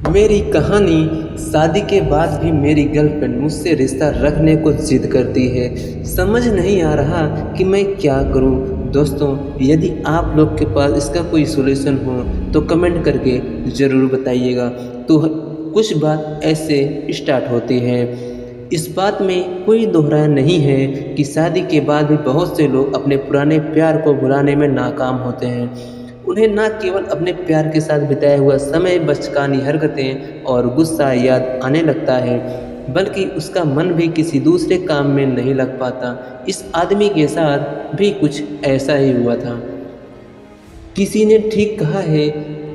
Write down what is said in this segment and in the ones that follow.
मेरी कहानी शादी के बाद भी मेरी गर्लफ्रेंड मुझसे रिश्ता रखने को जिद करती है। समझ नहीं आ रहा कि मैं क्या करूं। दोस्तों, यदि आप लोग के पास इसका कोई सॉल्यूशन हो तो कमेंट करके ज़रूर बताइएगा। तो कुछ बात ऐसे स्टार्ट होती है। इस बात में कोई दोहराया नहीं है कि शादी के बाद भी बहुत से लोग अपने पुराने प्यार को भुलाने में नाकाम होते हैं। उन्हें न केवल अपने प्यार के साथ बिताया हुआ समय, बचकानी हरकतें और गुस्सा याद आने लगता है, बल्कि उसका मन भी किसी दूसरे काम में नहीं लग पाता। इस आदमी के साथ भी कुछ ऐसा ही हुआ था। किसी ने ठीक कहा है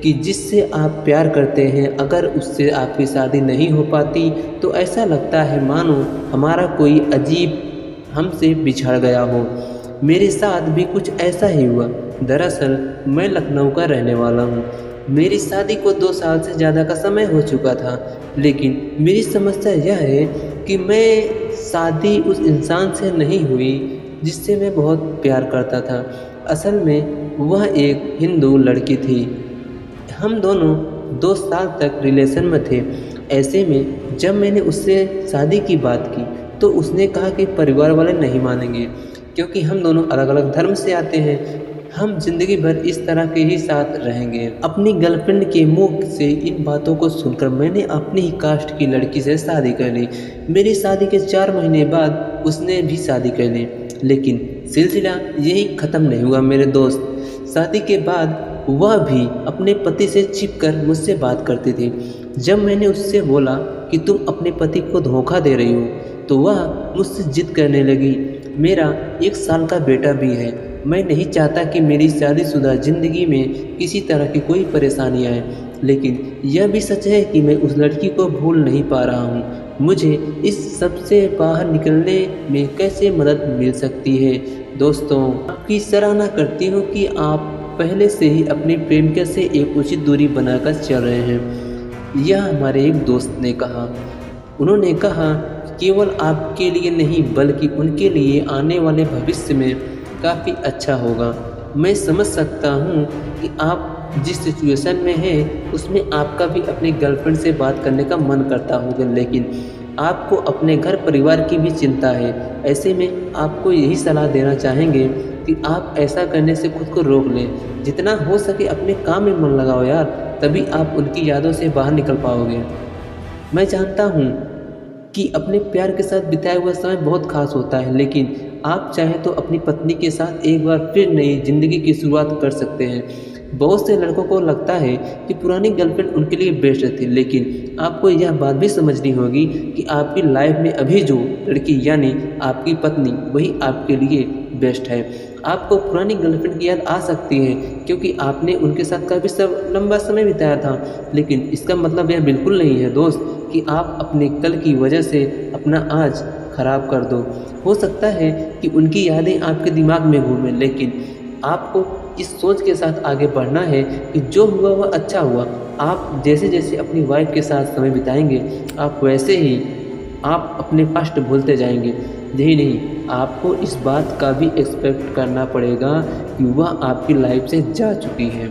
कि जिससे आप प्यार करते हैं, अगर उससे आपकी शादी नहीं हो पाती तो ऐसा लगता है मानो हमारा कोई अजीब हमसे बिछड़ गया हो। मेरे साथ भी कुछ ऐसा ही हुआ। दरअसल मैं लखनऊ का रहने वाला हूँ। मेरी शादी को 2 साल से ज़्यादा का समय हो चुका था, लेकिन मेरी समस्या यह है कि मैं शादी उस इंसान से नहीं हुई जिससे मैं बहुत प्यार करता था। असल में वह एक हिंदू लड़की थी। हम दोनों 2 साल तक रिलेशन में थे। ऐसे में जब मैंने उससे शादी की बात की तो उसने कहा कि परिवार वाले नहीं मानेंगे, क्योंकि हम दोनों अलग अलग धर्म से आते हैं। हम जिंदगी भर इस तरह के ही साथ रहेंगे। अपनी गर्लफ्रेंड के मुंह से इन बातों को सुनकर मैंने अपनी ही कास्ट की लड़की से शादी कर ली। मेरी शादी के 4 महीने बाद उसने भी शादी कर ली, लेकिन सिलसिला यही ख़त्म नहीं हुआ मेरे दोस्त। शादी के बाद वह भी अपने पति से छिपकर मुझसे बात करती थी। जब मैंने उससे बोला कि तुम अपने पति को धोखा दे रही हो, तो वह मुझसे जिद करने लगी। मेरा 1 साल का बेटा भी है। मैं नहीं चाहता कि मेरी शादीशुदा ज़िंदगी में किसी तरह की कोई परेशानी आए, लेकिन यह भी सच है कि मैं उस लड़की को भूल नहीं पा रहा हूँ। मुझे इस सब से बाहर निकलने में कैसे मदद मिल सकती है? दोस्तों, आपकी सराहना करती हूँ कि आप पहले से ही अपनी प्रेमिका से एक उचित दूरी बनाकर चल रहे हैं। यह हमारे एक दोस्त ने कहा। उन्होंने कहा, केवल आपके लिए नहीं बल्कि उनके लिए आने वाले भविष्य में काफ़ी अच्छा होगा। मैं समझ सकता हूँ कि आप जिस सिचुएशन में हैं उसमें आपका भी अपनी गर्लफ्रेंड से बात करने का मन करता होगा, लेकिन आपको अपने घर परिवार की भी चिंता है। ऐसे में आपको यही सलाह देना चाहेंगे कि आप ऐसा करने से खुद को रोक लें। जितना हो सके अपने काम में मन लगाओ यार, तभी आप उनकी यादों से बाहर निकल पाओगे। मैं जानता हूँ कि अपने प्यार के साथ बिताया हुआ समय बहुत खास होता है, लेकिन आप चाहें तो अपनी पत्नी के साथ एक बार फिर नई ज़िंदगी की शुरुआत कर सकते हैं। बहुत से लड़कों को लगता है कि पुरानी गर्लफ्रेंड उनके लिए बेस्ट थी, लेकिन आपको यह बात भी समझनी होगी कि आपकी लाइफ में अभी जो लड़की यानी आपकी पत्नी वही आपके लिए बेस्ट है। आपको पुरानी गर्लफ्रेंड की याद आ सकती है क्योंकि आपने उनके साथ काफ़ी लंबा समय बिताया था, लेकिन इसका मतलब यह बिल्कुल नहीं है दोस्त कि आप अपने कल की वजह से अपना आज खराब कर दो। हो सकता है कि उनकी यादें आपके दिमाग में घूमें, लेकिन आपको इस सोच के साथ आगे बढ़ना है कि जो हुआ वह अच्छा हुआ। आप जैसे जैसे अपनी वाइफ के साथ समय बिताएंगे, आप वैसे ही आप अपने पास्ट भूलते जाएंगे। यही नहीं, आपको इस बात का भी एक्सपेक्ट करना पड़ेगा कि वह आपकी लाइफ से जा चुकी है।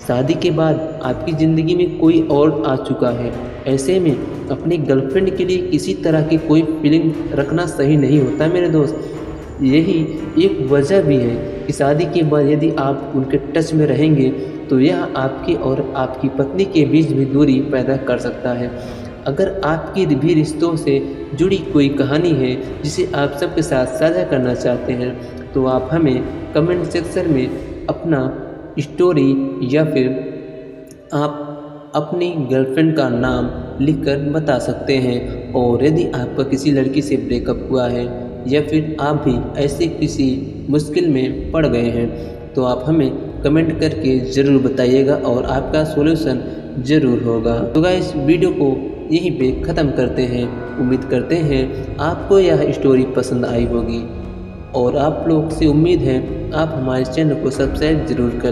शादी के बाद आपकी ज़िंदगी में कोई और आ चुका है। ऐसे में अपनी गर्लफ्रेंड के लिए किसी तरह की कोई फीलिंग रखना सही नहीं होता मेरे दोस्त। यही एक वजह भी है कि शादी के बाद यदि आप उनके टच में रहेंगे तो यह आपके और आपकी पत्नी के बीच भी दूरी पैदा कर सकता है। अगर आपकी भी रिश्तों से जुड़ी कोई कहानी है जिसे आप सबके साथ साझा करना चाहते हैं, तो आप हमें कमेंट सेक्शन में अपना स्टोरी या फिर आप अपनी गर्लफ्रेंड का नाम लिखकर बता सकते हैं। और यदि आपका किसी लड़की से ब्रेकअप हुआ है या फिर आप भी ऐसे किसी मुश्किल में पड़ गए हैं, तो आप हमें कमेंट करके ज़रूर बताइएगा और आपका सॉल्यूशन ज़रूर होगा। तो गाइस, वीडियो को यहीं पे ख़त्म करते हैं। उम्मीद करते हैं आपको यह स्टोरी पसंद आई होगी और आप लोग से उम्मीद है आप हमारे चैनल को सब्सक्राइब ज़रूर कर